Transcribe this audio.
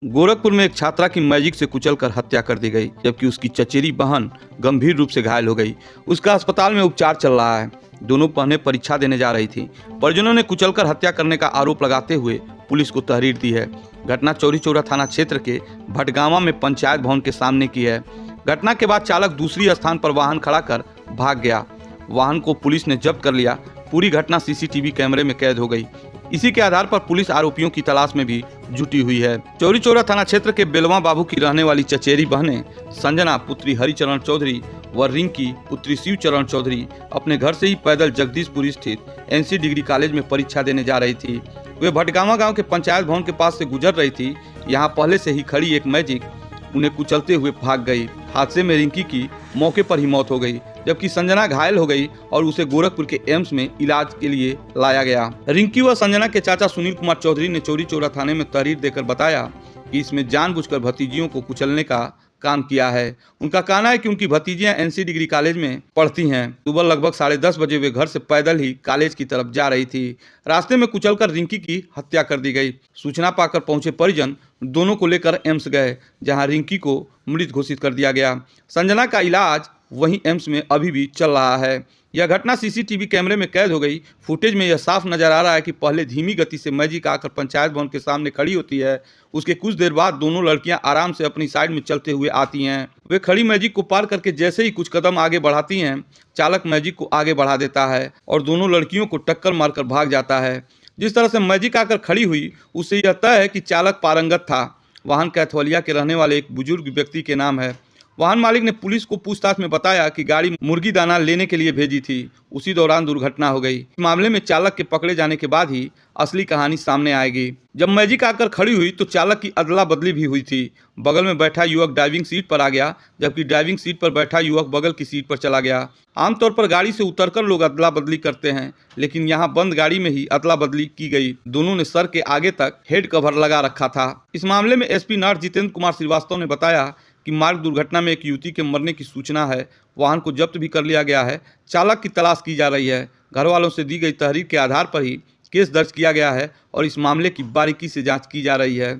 गोरखपुर में एक छात्रा की मैजिक से कुचलकर हत्या कर दी गई, जबकि उसकी चचेरी बहन गंभीर रूप से घायल हो गई। उसका अस्पताल में उपचार चल रहा है। दोनों बहनें परीक्षा देने जा रही थी। परिजनों ने कुचलकर हत्या करने का आरोप लगाते हुए पुलिस को तहरीर दी है। घटना चौरी चौरा थाना क्षेत्र के भटगांवा में पंचायत भवन के सामने की है। घटना के बाद चालक दूसरी स्थान पर वाहन खड़ा कर भाग गया। वाहन को पुलिस ने जब्त कर लिया। पूरी घटना सीसीटीवी कैमरे में कैद हो गई। इसी के आधार पर पुलिस आरोपियों की तलाश में भी जुटी हुई है। चौरी चौरा थाना क्षेत्र के बेलवा बाबू की रहने वाली चचेरी बहनें संजना पुत्री हरिचरण चौधरी व रिंकी पुत्री शिवचरण चौधरी अपने घर से ही पैदल जगदीशपुर स्थित एनसी डिग्री कॉलेज में परीक्षा देने जा रही थी। वे भटगांवा गांव के पंचायत भवन के पास से गुजर रही थी। यहाँ पहले से ही खड़ी एक मैजिक उन्हें कुचलते हुए भाग गई। हादसे में रिंकी की मौके पर ही मौत हो गई, जबकि संजना घायल हो गई और उसे गोरखपुर के एम्स में इलाज के लिए लाया गया। रिंकी व संजना के चाचा सुनील कुमार चौधरी ने चौरी चौरा थाने में तहरीर देकर बताया कि इसमें जानबूझकर भतीजियों को कुचलने का काम किया है। उनका कहना है कि उनकी भतीजियां एनसी डिग्री कॉलेज में पढ़ती हैं। सुबह लगभग 10:30 बजे वे घर से पैदल ही कॉलेज की तरफ जा रही थी। रास्ते में कुचलकर रिंकी की हत्या कर दी गई। सूचना पाकर पहुंचे परिजन दोनों को लेकर एम्स गए, जहां रिंकी को मृत घोषित कर दिया गया। संजना का इलाज वहीं एम्स में अभी भी चल रहा है। यह घटना सीसीटीवी कैमरे में कैद हो गई। फुटेज में यह साफ नजर आ रहा है कि पहले धीमी गति से मैजिक आकर पंचायत भवन के सामने खड़ी होती है। उसके कुछ देर बाद दोनों लड़कियां आराम से अपनी साइड में चलते हुए आती हैं। वे खड़ी मैजिक को पार करके जैसे ही कुछ कदम आगे बढ़ाती हैं, चालक मैजिक को आगे बढ़ा देता है और दोनों लड़कियों को टक्कर मारकर भाग जाता है। जिस तरह से मैजिक आकर खड़ी हुई, उससे यह तय है कि चालक पारंगत था। वाहन कैथवलिया के रहने वाले एक बुजुर्ग व्यक्ति के नाम है। वाहन मालिक ने पुलिस को पूछताछ में बताया कि गाड़ी मुर्गी दाना लेने के लिए भेजी थी। उसी दौरान दुर्घटना हो गई। इस मामले में चालक के पकड़े जाने के बाद ही असली कहानी सामने आएगी। जब मैजिक आकर खड़ी हुई तो चालक की अदला बदली भी हुई थी। बगल में बैठा युवक ड्राइविंग सीट पर आ गया, जबकि ड्राइविंग सीट पर बैठा युवक बगल की सीट पर चला गया। आमतौर पर गाड़ी से उतरकर लोग अदला बदली करते हैं, लेकिन यहाँ बंद गाड़ी में ही अदला बदली की गई। दोनों ने सर के आगे तक हेड कवर लगा रखा था। इस मामले में एसपी नर्स जितेंद्र कुमार श्रीवास्तव ने बताया कि मार्ग दुर्घटना में एक युवती के मरने की सूचना है। वाहन को जब्त भी कर लिया गया है। चालक की तलाश की जा रही है। घर वालों से दी गई तहरीर के आधार पर ही केस दर्ज किया गया है और इस मामले की बारीकी से जांच की जा रही है।